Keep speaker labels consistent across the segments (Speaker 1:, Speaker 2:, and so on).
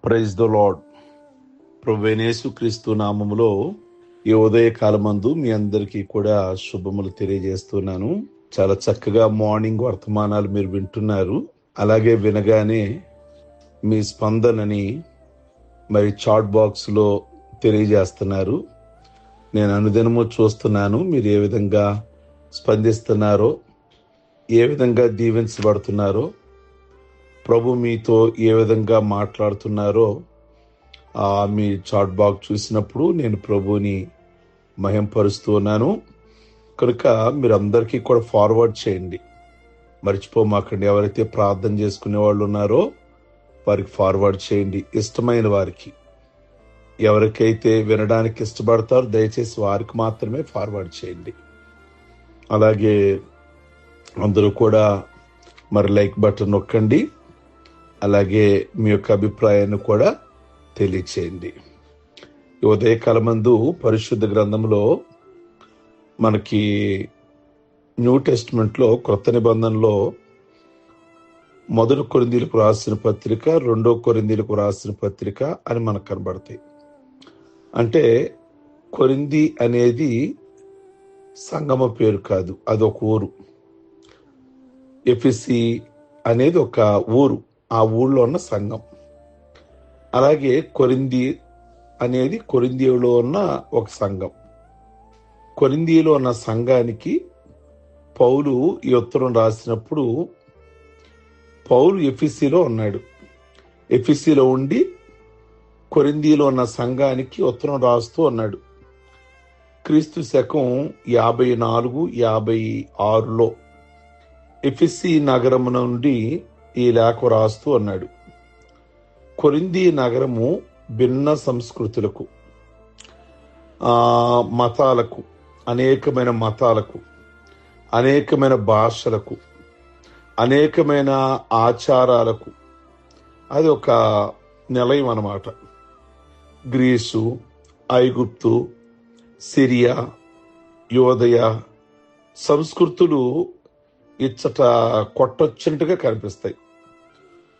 Speaker 1: Praise the lord. ప్రభువైన యేసుక్రీస్తు నామములో ఈ ఉదయకాలమందు మీ అందరికీ కూడా శుభములు తెలియజేస్తున్నాను. చాలా చక్కగా మార్నింగ్ వర్తమానాలు మీరు వింటున్నారు. అలాగే వినగానే మీ స్పందనని మరి చాట్ బాక్స్లో తెలియజేస్తున్నారు. నేను అనుదినము చూస్తున్నాను మీరు ఏ విధంగా స్పందిస్తున్నారో, ఏ విధంగా దీవించబడుతున్నారో, ప్రభు మీతో ఏ విధంగా మాట్లాడుతున్నారో మీ చాట్ బాక్స్ చూసినప్పుడు నేను ప్రభుని మహింపరుస్తూ ఉన్నాను. కనుక మీరు అందరికీ కూడా ఫార్వర్డ్ చేయండి, మర్చిపోమాకండి. ఎవరైతే ప్రార్థన చేసుకునే వాళ్ళు ఉన్నారో వారికి ఫార్వర్డ్ చేయండి. ఇష్టమైన వారికి, ఎవరికైతే వినడానికి ఇష్టపడతారో దయచేసి వారికి మాత్రమే ఫార్వర్డ్ చేయండి. అలాగే అందరూ కూడా మరి లైక్ బటన్ నొక్కండి. అలాగే మీ యొక్క అభిప్రాయాన్ని కూడా తెలియచేయండి. ఈ ఉదయకాలమందు పరిశుద్ధ గ్రంథంలో మనకి న్యూ టెస్ట్మెంట్లో క్రొత్త నిబంధనలో 1 కొరింథీయులకు రాసిన పత్రిక, 2 కొరింథీయులకు రాసిన పత్రిక అని మనకు కనబడతాయి. అంటే కొరింథీ అనేది సంగమ పేరు కాదు, అదొక ఊరు. ఎఫెసీ అనేది ఒక ఊరు, ఆ ఊళ్ళో ఉన్న సంఘం. అలాగే కొరింథీ అనేది కొరింథీలో ఉన్న ఒక సంఘం. కొరింథీలో ఉన్న సంఘానికి పౌలు ఈ ఉత్తరం రాసినప్పుడు పౌలు ఎఫెసీలో ఉన్నాడు. ఎఫెసీలో ఉండి కొరింథీలో ఉన్న సంఘానికి ఉత్తరం రాస్తూ ఉన్నాడు. క్రీస్తు శకం 54-56లో ఎఫెసీ నగరం నుండి ఈ లేఖ రాస్తూ అన్నాడు. కొరింథీ నగరము భిన్న సంస్కృతులకు, మతాలకు, అనేకమైన మతాలకు, అనేకమైన భాషలకు, అనేకమైన ఆచారాలకు అది ఒక నిలయం అన్నమాట. గ్రీసు, ఐగుప్తు, సిరియా, యోదయ సంస్కృతులు ఇచ్చట కొట్టొచ్చినట్టుగా కనిపిస్తాయి.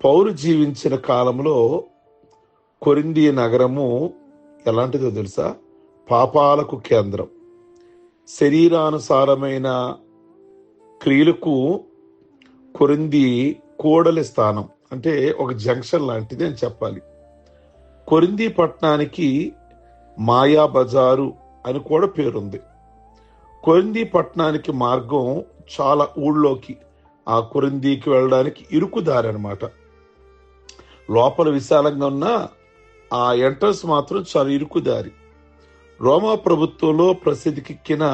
Speaker 1: పౌలు జీవించిన కాలంలో కొరింథీ నగరము ఎలాంటిదో తెలుసా? పాపాలకు కేంద్రం. శరీరానుసారమైన క్రియలకు కొరింథీ కూడలి స్థానం, అంటే ఒక జంక్షన్ లాంటిది అని చెప్పాలి. కొరింథీ పట్టణానికి మాయా బజారు అని కూడా పేరుంది. కొరింథీ పట్టణానికి మార్గం చాలా ఊళ్ళోకి, ఆ కొరింథీకి వెళ్ళడానికి ఇరుకు దారి అనమాట. లోపల విశాలంగా ఉన్న ఆ ఎంట్రన్స్ మాత్రం చాలా ఇరుకు దారి. రోమా ప్రభుత్వంలో ప్రసిద్ధికెక్కిన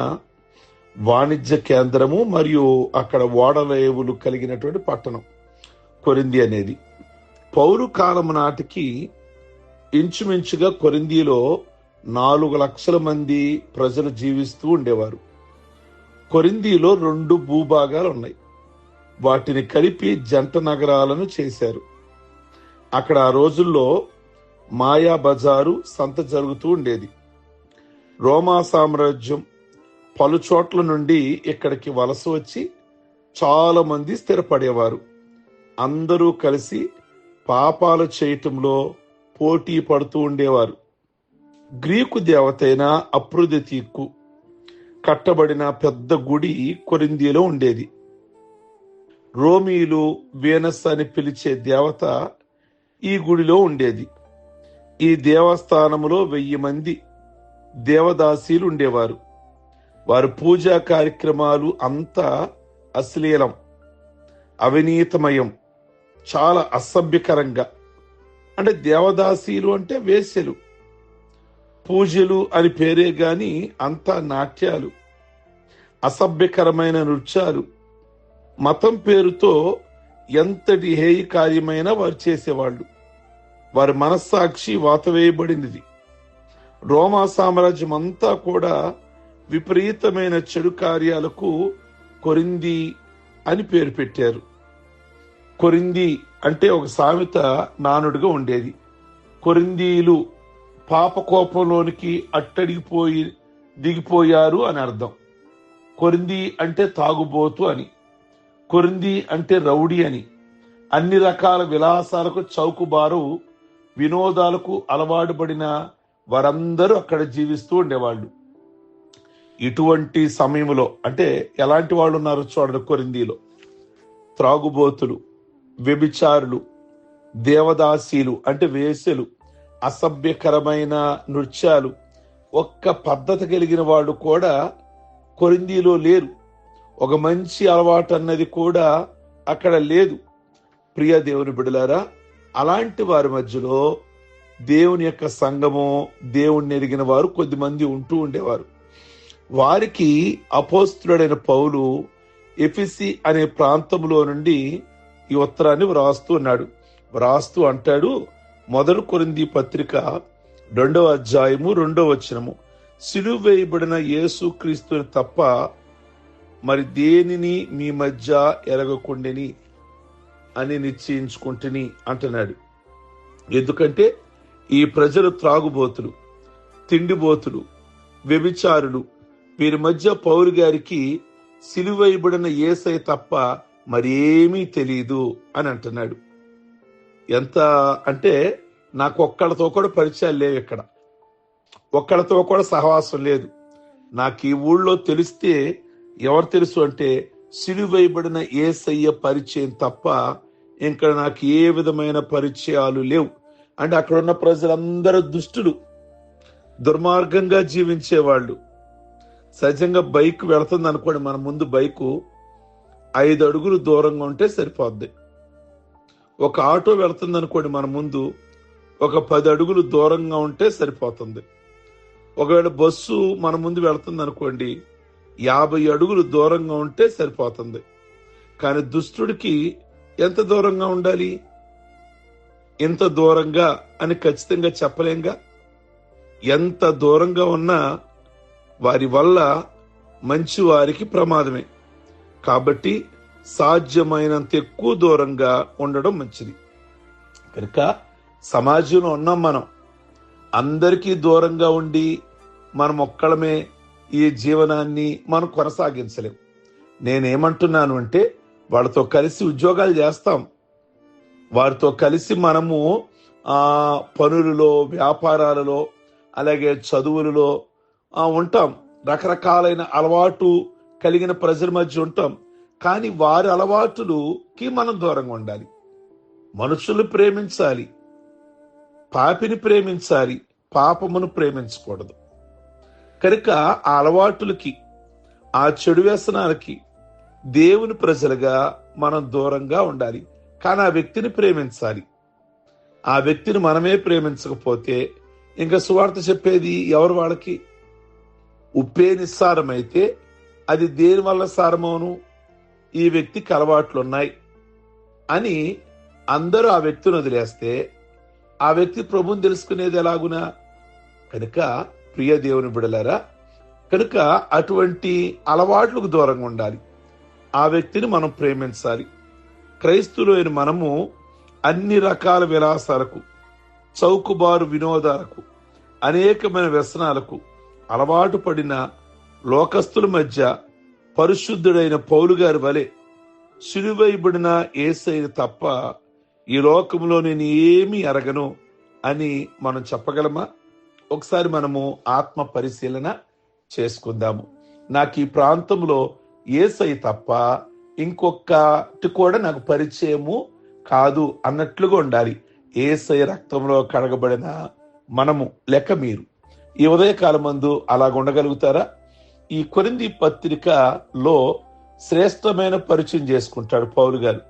Speaker 1: వాణిజ్య కేంద్రము మరియు అక్కడ ఓడరేవులు కలిగినటువంటి పట్టణం కొరింథీ అనేది. పౌలు కాలం నాటికి ఇంచుమించుగా కొరింథీలో 4 లక్షల మంది ప్రజలు జీవిస్తూ ఉండేవారు. కొరింథీలో 2 భూభాగాలు ఉన్నాయి. వాటిని కలిపి జంట నగరాలను చేశారు. అక్కడ ఆ రోజుల్లో మాయా బజారు సంత జరుగుతూ ఉండేది. రోమా సామ్రాజ్యం పలు చోట్ల నుండి ఇక్కడికి వలస వచ్చి చాలా మంది స్థిరపడేవారు. అందరూ కలిసి పాపాలు చేయటంలో పోటీ పడుతూ ఉండేవారు. గ్రీకు దేవతైన అఫ్రోదితేకు కట్టబడిన పెద్ద గుడి కొరింథీలో ఉండేది. రోమీలు వీనస్ అని పిలిచే దేవత ఈ గుడిలో ఉండేది. ఈ దేవస్థానములో 1000 మంది దేవదాసీలు ఉండేవారు. వారి పూజా కార్యక్రమాలు అంతా అశ్లీలం, అవినీతమయం, చాలా అసభ్యకరంగా. అంటే దేవదాసీలు అంటే వేశ్యలు. పూజలు అని పేరే గాని అంతా నాట్యాలు, అసభ్యకరమైన నృత్యాలు. మతం పేరుతో ఎంతటి హేయ కార్యమైనా వారు చేసేవాళ్ళు. వారి మనస్సాక్షి వాతవేయబడినది. రోమా సామ్రాజ్యం అంతా కూడా విపరీతమైన చెడు కార్యాలకు కొరింథీ అని పేరు పెట్టారు. కొరింథీ అంటే ఒక సామెత నానుడిగా ఉండేది. కొరింథీయులు పాపకోపంలోనికి దిగిపోయారు అని అర్థం. కొరింథీ అంటే తాగుబోతు అని, కొరింథీ అంటే రౌడీ అని. అన్ని రకాల విలాసాలకు చౌకబారు వినోదాలకు అలవాటు పడిన వారందరూ అక్కడ జీవిస్తూ ఉండేవాళ్ళు. ఇటువంటి సమయంలో అంటే ఎలాంటి వాళ్ళు ఉన్నారు చూడండి. కొరింథీలో త్రాగుబోతులు, వ్యభిచారులు, దేవదాసీలు అంటే వేశ్యలు, అసభ్యకరమైన నృత్యాలు, ఒక్క పద్ధతి కలిగిన వాళ్ళు కూడా కొరింథీలో లేరు. ఒక మంచి అలవాటు అన్నది కూడా అక్కడ లేదు. ప్రియ దేవుని బిడ్డలారా, అలాంటి వారి మధ్యలో దేవుని యొక్క సంఘము, దేవుణ్ణి ఎరిగిన వారు కొద్దిమంది ఉంటూ ఉండేవారు. వారికి అపోస్తులుడైన పౌలు ఎఫెసీ అనే ప్రాంతంలో నుండి ఈ ఉత్తరాన్ని వ్రాస్తూ అంటాడు. 1 కొరింథీ పత్రిక 2వ అధ్యాయము 2వ వచనము, సిలువ వేయబడిన యేసు క్రీస్తుని తప్ప మరి దేనిని మీ మధ్య ఎరగకుండెని అని నిశ్చయించుకుంటుని అంటున్నాడు. ఎందుకంటే ఈ ప్రజలు త్రాగుబోతులు, తిండిబోతులు, వ్యభిచారులు, వీరి మధ్య పౌలు గారికి సిలువ వేయబడిన యేసయ్య తప్ప మరేమీ తెలియదు అని అంటున్నాడు. ఎంత అంటే నాకు ఒక్కళ్ళతో కూడా పరిచయాలు లేవు, ఇక్కడ ఒక్కళ్ళతో కూడా సహవాసం లేదు. నాకు ఈ ఊళ్ళో తెలిస్తే ఎవరు తెలుసు అంటే సిలువ వేయబడిన యేసయ్య పరిచయం తప్ప ఇంకా నాకు ఏ విధమైన పరిచయాలు లేవు. అంటే అక్కడ ఉన్న ప్రజలందరూ దుష్టులు, దుర్మార్గంగా జీవించేవాళ్ళు. సహజంగా బైక్ వెళుతుంది అనుకోండి, మన ముందు బైకు 5 అడుగులు దూరంగా ఉంటే సరిపోద్ది. ఒక ఆటో వెళుతుంది అనుకోండి, మన ముందు ఒక 10 అడుగులు దూరంగా ఉంటే సరిపోతుంది. ఒకవేళ బస్సు మన ముందు వెళుతుంది అనుకోండి, 50 అడుగులు దూరంగా ఉంటే సరిపోతుంది. కానీ దుష్టుడికి ఎంత దూరంగా ఉండాలి? ఎంత దూరంగా అని ఖచ్చితంగా చెప్పలేంగా. ఎంత దూరంగా ఉన్నా వారి వల్ల మంచి వారికి ప్రమాదమే. కాబట్టి సాధ్యమైనంత ఎక్కువ దూరంగా ఉండడం మంచిది. కనుక సమాజంలో ఉన్నాం మనం, అందరికీ దూరంగా ఉండి మనం ఒక్కడమే ఈ జీవనాన్ని మనం కొనసాగించలేం. నేనేమంటున్నాను అంటే వాళ్ళతో కలిసి ఉద్యోగాలు చేస్తాం, వారితో కలిసి మనము పనులలో, వ్యాపారాలలో, అలాగే చదువులలో ఉంటాం. రకరకాలైన అలవాటు కలిగిన ప్రజల మధ్య ఉంటాం. కానీ వారి అలవాటులకి మనం దూరంగా ఉండాలి. మనుషులు ప్రేమించాలి, పాపిని ప్రేమించాలి, పాపమును ప్రేమించకూడదు. కనుక ఆ అలవాటులకి, ఆ చెడు వ్యసనాలకి దేవుని ప్రజలుగా మనం దూరంగా ఉండాలి. కానీ ఆ వ్యక్తిని ప్రేమించాలి. ఆ వ్యక్తిని మనమే ప్రేమించకపోతే ఇంకా సువార్త చెప్పేది ఎవరు? వాళ్ళకి. ఉప్పే నిస్సారమైతే అది దేని వల్ల సారమవును? ఈ వ్యక్తికి అలవాట్లున్నాయి అని అందరూ ఆ వ్యక్తిని వదిలేస్తే ఆ వ్యక్తి ప్రభువుని తెలుసుకునేది ఎలాగునా? కనుక ప్రియ దేవుని బిడలారా, కనుక అటువంటి అలవాట్లకు దూరంగా ఉండాలి. ఆ వ్యక్తిని మనం ప్రేమించాలి. క్రైస్తువులైన మనము అన్ని రకాల విలాసాలకు, చౌకబారు వినోదాలకు, అనేకమైన వ్యసనాలకు అలవాటు పడిన లోకస్తుల మధ్య పరిశుద్ధుడైన పౌలు గారి వలె సిలువ వేయబడిన యేసయ్య తప్ప ఈ లోకంలో నేను ఏమీ ఎరగను అని మనం చెప్పగలమా? ఒకసారి మనము ఆత్మ పరిశీలన చేసుకుందాము. నాకు ఈ ప్రాంతంలో యేసయ్య తప్ప ఇంకొకటి కూడా నాకు పరిచయము కాదు అన్నట్లుగా ఉండాలి. యేసయ్య రక్తంలో కడగబడిన మనము లెక్క మీరు ఈ ఉదయకాలం మందు అలాగ ఉండగలుగుతారా? ఈ కొరింథీ పత్రికలో శ్రేష్టమైన పరిచయం చేసుకుంటాడు పౌలు గారు.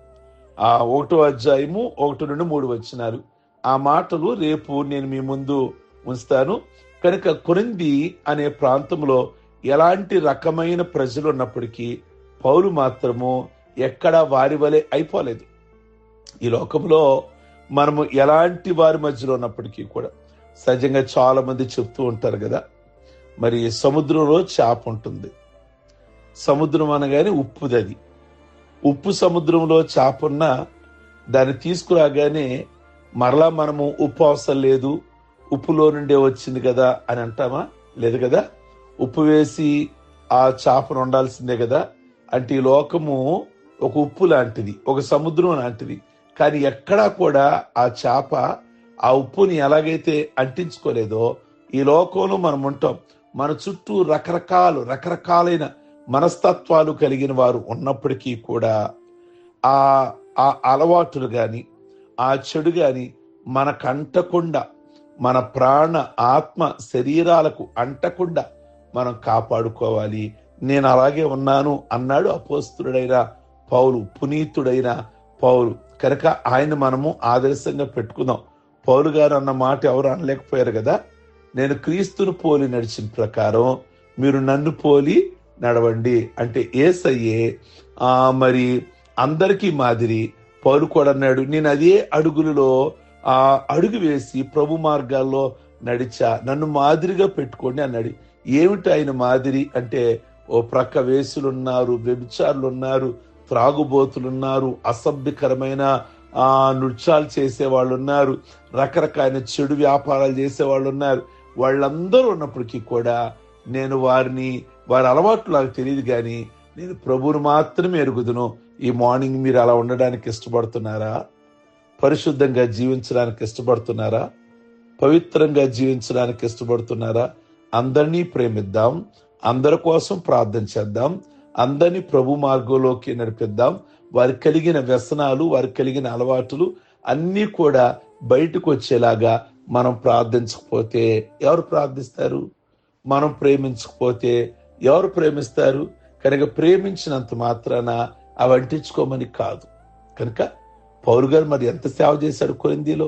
Speaker 1: ఆ 1వ అధ్యాయము 1 నుండి 3 వచనాలు. ఆ మాటలు రేపు నేను మీ ముందు ఉంచుతాను. కనుక కొరింథీ అనే ప్రాంతంలో ఎలాంటి రకమైన ప్రజలు ఉన్నప్పటికీ పౌలు మాత్రము ఎక్కడా వారి వలె అయిపోలేదు. ఈ లోకంలో మనము ఎలాంటి వారి మధ్యలో ఉన్నప్పటికీ కూడా సహజంగా చాలా మంది చెప్తూ ఉంటారు కదా, మరి సముద్రంలో చేప ఉంటుంది. సముద్రం అనగానే ఉప్పుదది. ఉప్పు సముద్రంలో చేప ఉన్నా దాన్ని తీసుకురాగానే మరలా మనము ఉప్పు అవసరం లేదు, ఉప్పులో నుండే వచ్చింది కదా అని అంటామా? లేదు కదా. ఉప్పు వేసి ఆ చేపను వండాల్సిందే కదా. అంటే ఈ లోకము ఒక ఉప్పు లాంటిది, ఒక సముద్రం లాంటిది. కానీ ఎక్కడా కూడా ఆ చేప ఆ ఉప్పుని ఎలాగైతే అంటించుకోలేదో ఈ లోకంలో మనం ఉంటాం. మన చుట్టూ రకరకాలైన మనస్తత్వాలు కలిగిన వారు ఉన్నప్పటికీ కూడా ఆ ఆ అలవాటులు గాని ఆ చెడు గాని మనకు అంటకుండా, మన ప్రాణ ఆత్మ శరీరాలకు అంటకుండా మనం కాపాడుకోవాలి. నేను అలాగే ఉన్నాను అన్నాడు అపోస్తలుడైన పౌలు, పునీతుడైన పౌలు. కనుక ఆయన మనము ఆదర్శంగా పెట్టుకుందాం. పౌలు గారు అన్న మాట ఎవరు అనలేకపోయారు కదా, నేను క్రీస్తును పోలి నడిచిన ప్రకారం మీరు నన్ను పోలి నడవండి అంటే యేసయ్యే మరి అందరికీ మాదిరి. పౌలు కూడా అన్నాడు, నేను అదే అడుగులలో అడుగు వేసి ప్రభు మార్గాల్లో నడిచా, నన్ను మాదిరిగా పెట్టుకోండి అన్నాడు. ఏమిటి ఆయన మాదిరి అంటే, ఓ ప్రక్క వేసులున్నారు, వ్యభిచారులు ఉన్నారు, త్రాగుబోతులున్నారు, అసభ్యకరమైన నృత్యాలు చేసేవాళ్ళు ఉన్నారు, రకరకాల చెడు వ్యాపారాలు చేసేవాళ్ళు ఉన్నారు. వాళ్ళందరూ ఉన్నప్పటికీ కూడా నేను వారి అలవాట్లు నాకు తెలియదు, కానీ నేను ప్రభువును మాత్రమే ఎరుగుదును. ఈ మార్నింగ్ మీరు అలా ఉండడానికి ఇష్టపడుతున్నారా? పరిశుద్ధంగా జీవించడానికి ఇష్టపడుతున్నారా? పవిత్రంగా జీవించడానికి ఇష్టపడుతున్నారా? అందరినీ ప్రేమిద్దాం, అందరి కోసం ప్రార్థన చేద్దాం, అందరినీ ప్రభు మార్గంలోకి నడిపిద్దాం. వారికి కలిగిన వ్యసనాలు, వారికి కలిగిన అలవాట్లు అన్నీ కూడా బయటకు వచ్చేలాగా మనం ప్రార్థించకపోతే ఎవరు ప్రార్థిస్తారు? మనం ప్రేమించకపోతే ఎవరు ప్రేమిస్తారు? కనుక ప్రేమించినంత మాత్రాన అవి అంటించుకోమని కాదు. కనుక పౌలు గారు మరి ఎంత సేవ చేశాడు కొరింథీలో,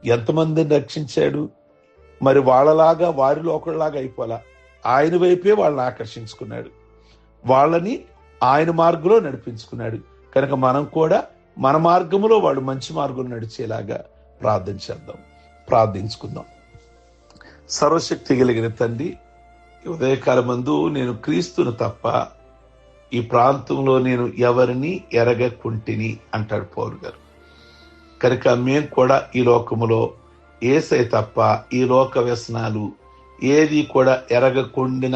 Speaker 1: ఎంతమందిని రక్షించాడు. మరి వాళ్ళలాగా వారిలో ఒకళ్ళలాగా అయిపోలా, ఆయన వైపే వాళ్ళని ఆకర్షించుకున్నాడు, వాళ్ళని ఆయన మార్గంలో నడిపించుకున్నాడు. కనుక మనం కూడా మన మార్గంలో వాళ్ళు మంచి మార్గంలో నడిచేలాగా ప్రార్థించుకుందాం. సర్వశక్తి కలిగిన తండ్రి, ఉదయకాలమందు నేను క్రీస్తును తప్ప ఈ ప్రాంతంలో నేను ఎవరిని ఎరగకుంటిని అంటాడు పౌలు గారు. కనుక మేము కూడా ఈ లోకములో యేసయ్య తప్ప ఈ లోక వ్యసనాలు ఏది కూడా ఎరగకుండిన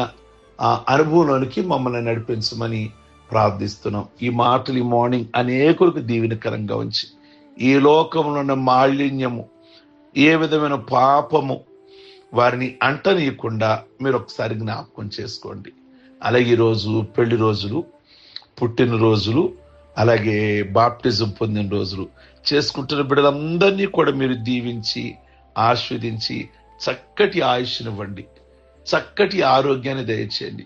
Speaker 1: ఆ అనుభవంలోనికి మమ్మల్ని నడిపించమని ప్రార్థిస్తున్నాం. ఈ మాటలు ఈ మార్నింగ్ అనేకులకు దీవెనకరంగా ఉంచి, ఈ లోకంలో ఉన్న మాలిన్యము, ఏ విధమైన పాపము వారిని అంటనీయకుండా మీరు ఒకసారి జ్ఞాపకం చేసుకోండి. అలాగే ఈరోజు పెళ్లి రోజులు, పుట్టినరోజులు, అలాగే బాప్టిజం పొందిన రోజులు చేసుకుంటున్న బిడ్డలందరినీ కూడా మీరు దీవించి ఆస్వాదించి చక్కటి ఆయుష్నివ్వండి, చక్కటి ఆరోగ్యాన్ని దయచేయండి.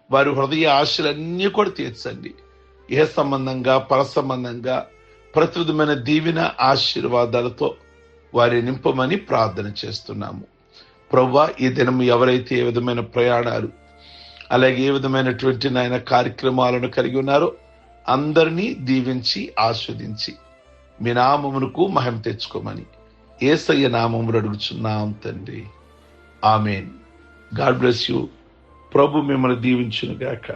Speaker 1: వారి హృదయ ఆశలన్నీ కూడా తీర్చండి. ఏ సంబంధంగా పర సంబంధంగా ప్రతి విధమైన దీవెన ఆశీర్వాదాలతో వారి నింపమని ప్రార్థన చేస్తున్నాము. ప్రభువా, ఈ దినం ఎవరైతే ఏ విధమైన ప్రయాణాలు, అలాగే ఏ విధమైనటువంటి నాయన కార్యక్రమాలను కలిగి ఉన్నారో అందరినీ దీవించి ఆస్వాదించి మీ నామమునకు మహిమ తెచ్చుకోమని యేసయ్య నామములో అడుగుచున్నాం తండ్రి. ఆమేన్. God bless you. ప్రభు మిమ్మల్ని దీవించును గాక.